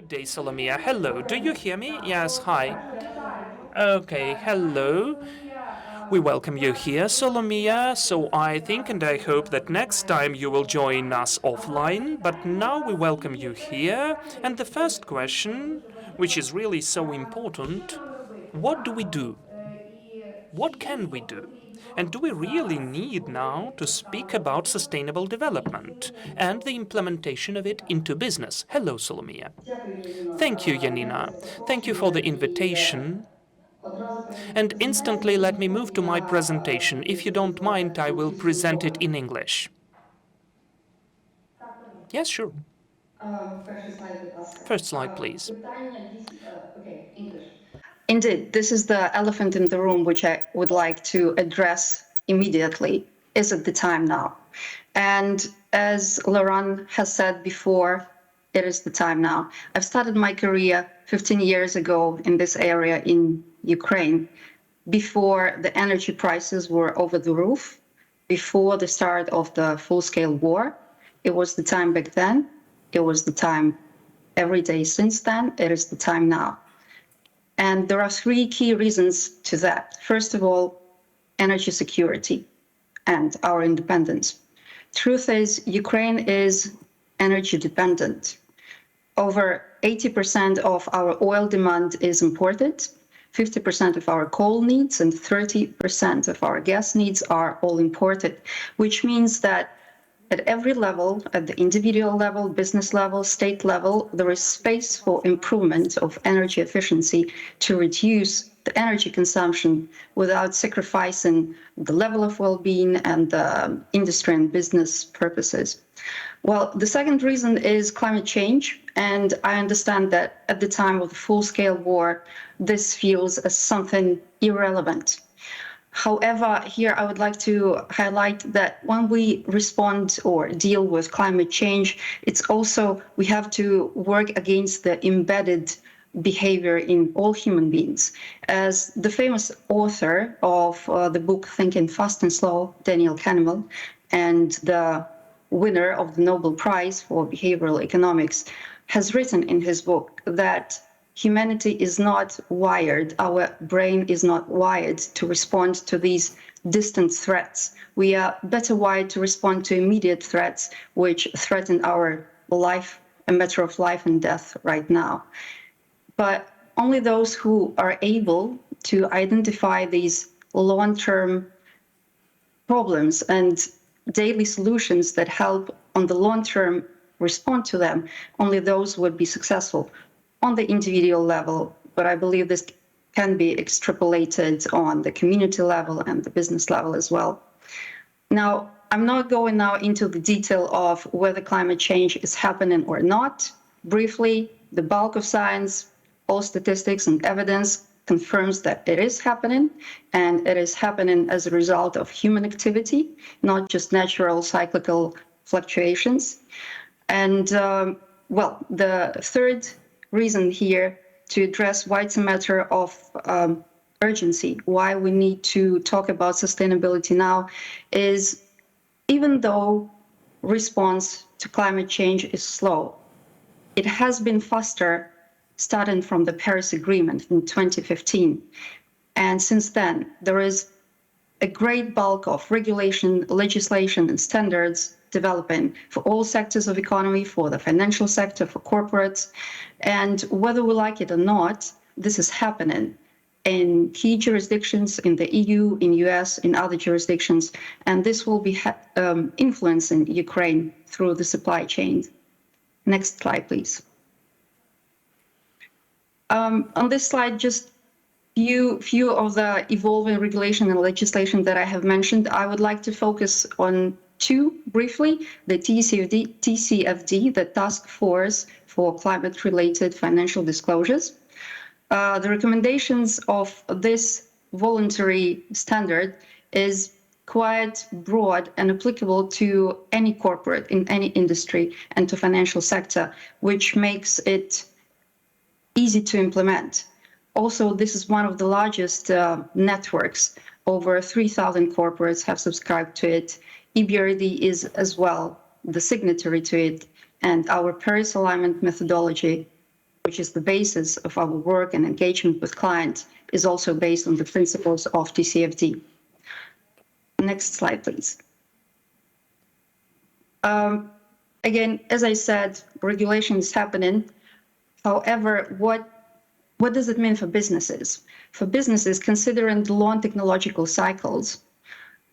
Good day, Solomiia. Hello, do you hear me? Yes, hi. Okay, hello. We welcome you here, Solomiia. So I think and I hope that next time you will join us offline. But now we welcome you here. And the first question, which is really so important, what do we do? What can we do? And do we really need now to speak about sustainable development and the implementation of it into business? Hello, Solomiia. Thank you, Janina. Thank you for the invitation. And instantly let me move to my presentation. If you don't mind, I will present it in English. Yes, sure. First slide, please. Indeed, this is the elephant in the room which I would like to address immediately. Is it the time now? And as Laurent has said before, it is the time now. I've started my career 15 years ago in this area in Ukraine, before the energy prices were over the roof, before the start of the full-scale war. It was the time back then. It was the time every day since then. It is the time now. And there are three key reasons to that. First of all, energy security and our independence. Truth is, Ukraine is energy dependent. Over 80% of our oil demand is imported, 50% of our coal needs and 30% of our gas needs are all imported, which means that at every level, at the individual level, business level, state level, there is space for improvement of energy efficiency to reduce the energy consumption without sacrificing the level of well-being and the industry and business purposes. Well, the second reason is climate change. And I understand that at the time of the full-scale war, this feels as something irrelevant. However, here I would like to highlight that when we respond or deal with climate change, it's also we have to work against the embedded behavior in all human beings. As the famous author of the book Thinking Fast and Slow, Daniel Kahneman, and the winner of the Nobel Prize for Behavioral Economics, has written in his book that humanity is not wired, our brain is not wired to respond to these distant threats. We are better wired to respond to immediate threats which threaten our life, a matter of life and death right now. But only those who are able to identify these long-term problems and daily solutions that help on the long term respond to them, only those would be successful on the individual level, but I believe this can be extrapolated on the community level and the business level as well. Now, I'm not going now into the detail of whether climate change is happening or not. Briefly, the bulk of science, all statistics and evidence confirms that it is happening, and it is happening as a result of human activity, not just natural cyclical fluctuations. And well, the third reason here to address why it's a matter of urgency, why we need to talk about sustainability now, is even though response to climate change is slow, it has been faster starting from the Paris Agreement in 2015. And since then, there is a great bulk of regulation, legislation, and standards developing for all sectors of economy, for the financial sector, for corporates. And whether we like it or not, this is happening in key jurisdictions in the EU, in US, in other jurisdictions, and this will be influencing Ukraine through the supply chain. Next slide, please. On this slide, just few of the evolving regulation and legislation that I have mentioned. I would like to focus on two briefly: the TCFD, the Task Force for Climate-Related Financial Disclosures. The recommendations of this voluntary standard is quite broad and applicable to any corporate in any industry and to financial sector, which makes it easy to implement. Also, this is one of the largest networks. Over 3,000 corporates have subscribed to it. EBRD is as well the signatory to it, and our Paris alignment methodology which is the basis of our work and engagement with clients, is also based on the principles of TCFD. Next slide, please. Again, as I said, regulation is happening. However, what does it mean for businesses? For businesses, considering the long technological cycles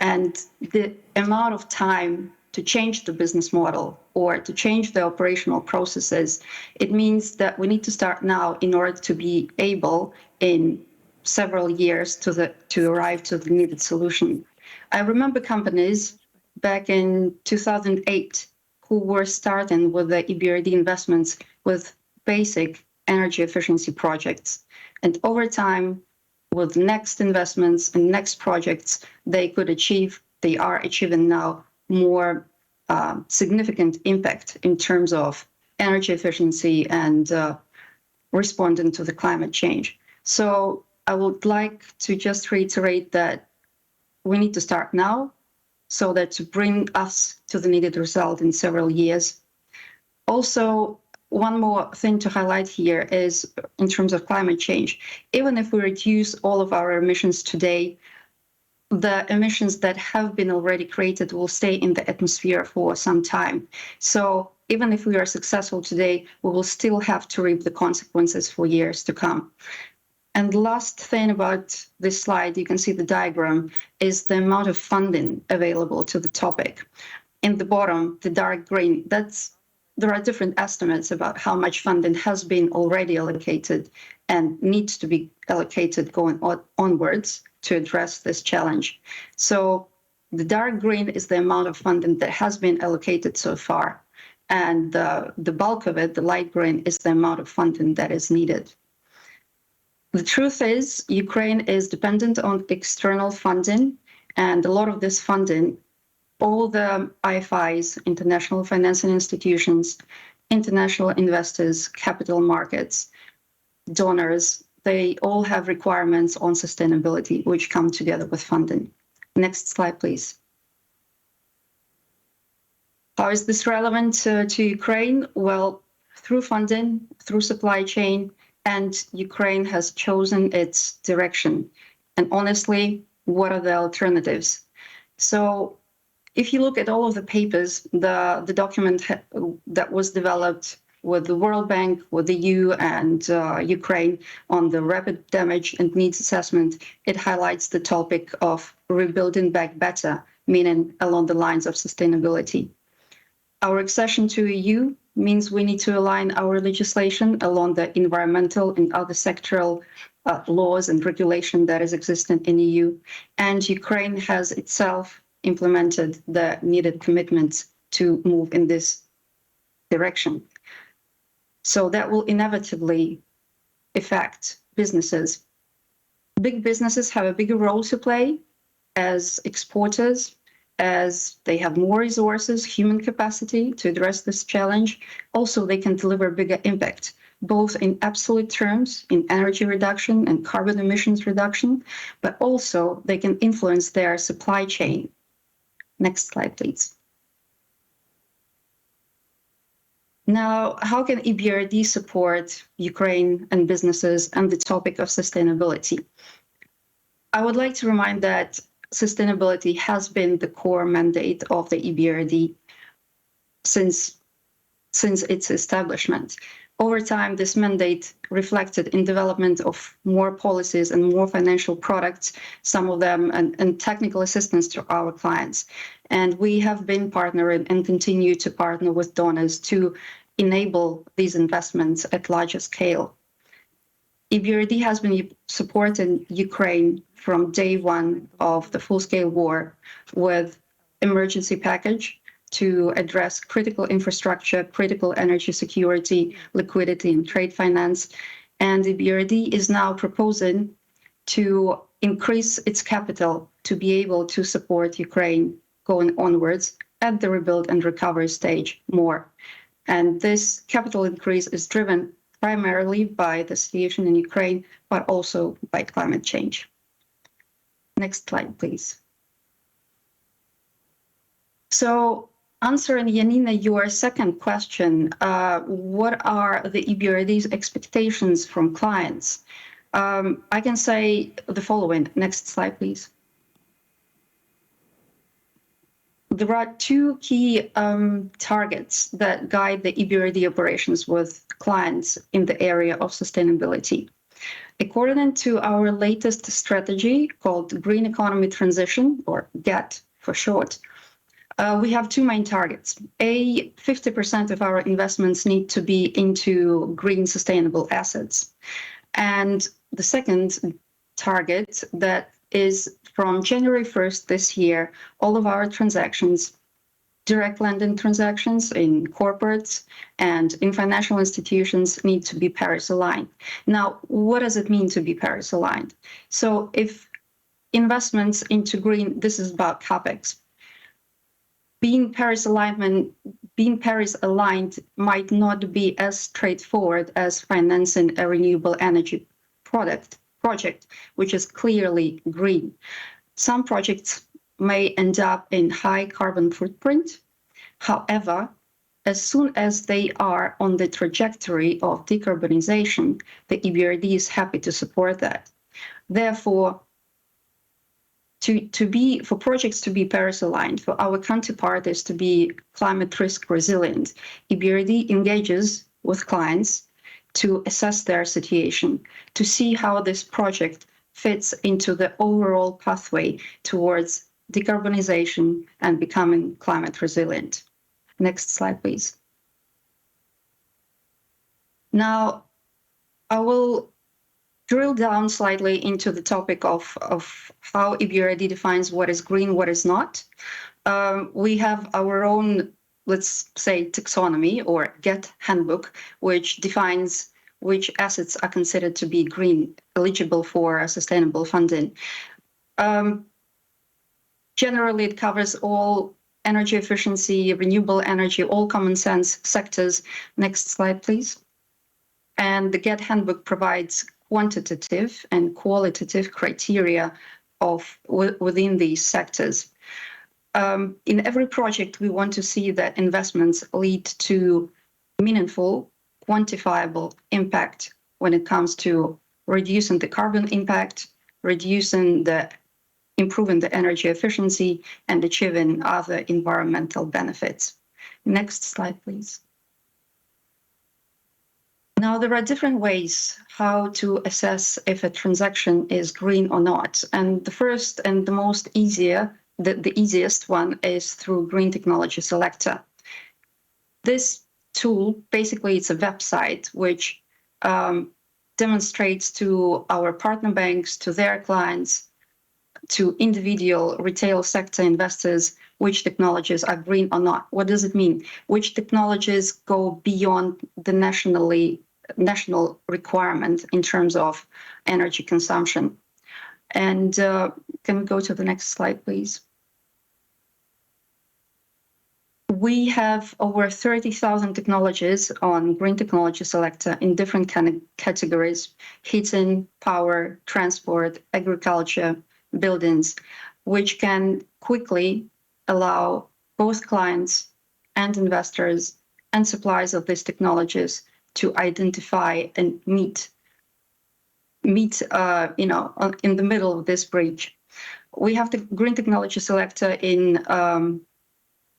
and the amount of time to change the business model or to change the operational processes, it means that we need to start now in order to be able in several years to arrive to the needed solution. I remember companies back in 2008 who were starting with the EBRD investments with basic energy efficiency projects. And over time, with next investments and next projects, they are achieving now more significant impact in terms of energy efficiency and responding to the climate change. So I would like to just reiterate that we need to start now so that to bring us to the needed result in several years. Also, one more thing to highlight here is in terms of climate change. Even if we reduce all of our emissions today, the emissions that have been already created will stay in the atmosphere for some time. So even if we are successful today, we will still have to reap the consequences for years to come. And the last thing about this slide, you can see the diagram, is the amount of funding available to the topic. In the bottom, the dark green, there are different estimates about how much funding has been already allocated and needs to be allocated going onwards to address this challenge. So the dark green is the amount of funding that has been allocated so far. And the bulk of it, the light green, is the amount of funding that is needed. The truth is, Ukraine is dependent on external funding, and a lot of this funding, all the IFIs, international financing institutions, international investors, capital markets, donors, they all have requirements on sustainability, which come together with funding. Next slide, please. How is this relevant to Ukraine? Well, through funding, through supply chain, and Ukraine has chosen its direction. And honestly, what are the alternatives? So if you look at all of the papers, the document that was developed with the World Bank, with the EU and Ukraine on the rapid damage and needs assessment, it highlights the topic of rebuilding back better, meaning along the lines of sustainability. Our accession to EU means we need to align our legislation along the environmental and other sectoral laws and regulation that is existent in EU. And Ukraine has itself implemented the needed commitments to move in this direction. So that will inevitably affect businesses. Big businesses have a bigger role to play as exporters, as they have more resources, human capacity to address this challenge. Also, they can deliver bigger impact, both in absolute terms, in energy reduction and carbon emissions reduction, but also they can influence their supply chain. Next slide, please. Now, how can EBRD support Ukraine and businesses and the topic of sustainability? I would like to remind that sustainability has been the core mandate of the EBRD since its establishment. Over time, this mandate reflected in development of more policies and more financial products, some of them and technical assistance to our clients. And we have been partnering and continue to partner with donors to enable these investments at larger scale. EBRD has been supporting Ukraine from day one of the full-scale war with emergency package to address critical infrastructure, critical energy security, liquidity, and trade finance. And EBRD is now proposing to increase its capital to be able to support Ukraine going onwards at the rebuild and recovery stage more. And this capital increase is driven primarily by the situation in Ukraine, but also by climate change. Next slide, please. So Answering, Janina, your second question, what are the EBRD's expectations from clients? I can say the following. Next slide, please. There are two key targets that guide the EBRD operations with clients in the area of sustainability. According to our latest strategy called Green Economy Transition, or GET for short, we have two main targets. 50% of our investments need to be into green sustainable assets. And the second target that is from January 1st this year, all of our transactions, direct lending transactions in corporates and in financial institutions need to be Paris aligned. Now, what does it mean to be Paris aligned? So if investments into green, this is about CapEx. Being Paris aligned might not be as straightforward as financing a renewable energy project, which is clearly green. Some projects may end up in high carbon footprint. However, as soon as they are on the trajectory of decarbonization, the EBRD is happy to support that. Therefore, for projects to be Paris aligned, for our counterparties to be climate risk resilient, EBRD engages with clients to assess their situation, to see how this project fits into the overall pathway towards decarbonization and becoming climate resilient. Next slide, please. Now, I will drill down slightly into the topic of how EBRD defines what is green, what is not. We have our own, let's say, taxonomy or GET handbook, which defines which assets are considered to be green, eligible for sustainable funding. Generally, it covers all energy efficiency, renewable energy, all common sense sectors. Next slide, please. And the GET handbook provides quantitative and qualitative criteria within these sectors. In every project, we want to see that investments lead to meaningful, quantifiable impact when it comes to reducing the carbon impact, improving the energy efficiency, and achieving other environmental benefits. Next slide, please. Now, there are different ways how to assess if a transaction is green or not. And the first and the easiest one is through Green Technology Selector. This tool, basically, it's a website which demonstrates to our partner banks, to their clients, to individual retail sector investors, which technologies are green or not. What does it mean? Which technologies go beyond the national requirement in terms of energy consumption? And can we go to the next slide, please? We have over 30,000 technologies on Green Technology Selector in different categories: heating, power, transport, agriculture, buildings, which can quickly allow both clients and investors and suppliers of these technologies to identify and meet in the middle of this bridge. We have the Green Technology Selector in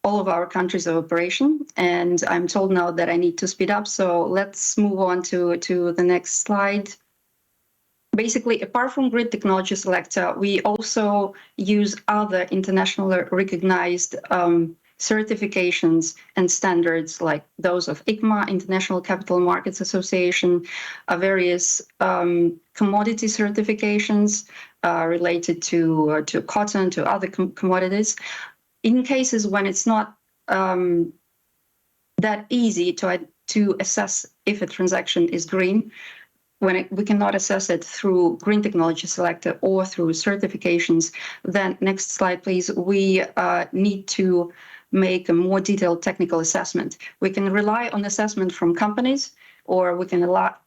all of our countries of operation, and I'm told now that I need to speed up, so let's move on to the next slide. Basically, apart from Green Technology Selector, we also use other internationally recognized certifications and standards like those of ICMA, International Capital Markets Association, various commodity certifications related to cotton, to other commodities. In cases when it's not that easy to assess if a transaction is green, when we cannot assess it through Green Technology Selector or through certifications, then next slide, please, we need to make a more detailed technical assessment. We can rely on assessment from companies, or we can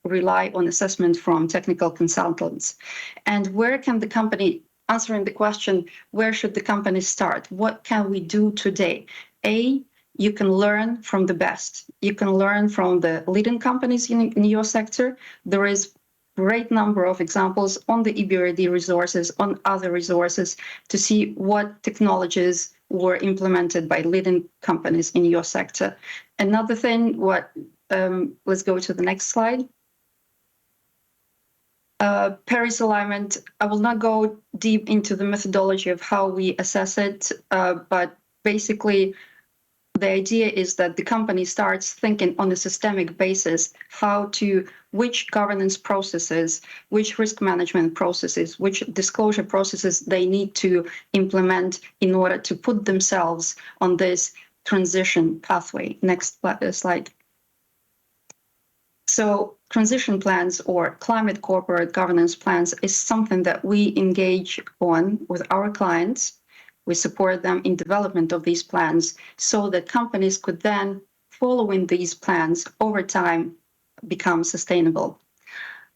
rely on assessment from technical consultants. And where can the company, answering the question, where should the company start? What can we do today? you can learn from the best. You can learn from the leading companies in your sector. There is great number of examples on the EBRD resources, on other resources, to see what technologies were implemented by leading companies in your sector. Another thing, let's go to the next slide. Paris alignment, I will not go deep into the methodology of how we assess it, but basically the idea is that the company starts thinking on a systemic basis which governance processes, which risk management processes, which disclosure processes they need to implement in order to put themselves on this transition pathway. Next slide. So transition plans or climate corporate governance plans is something that we engage on with our clients. We support them in development of these plans so that companies could then, following these plans over time, become sustainable.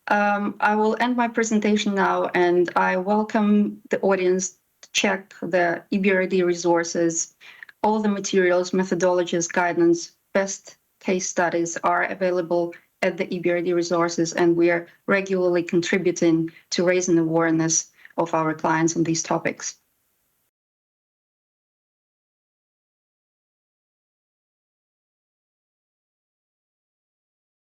I will end my presentation now, and I welcome the audience to check the EBRD resources. All the materials, methodologies, guidance, best case studies are available at the EBRD resources, and we are regularly contributing to raising awareness of our clients on these topics.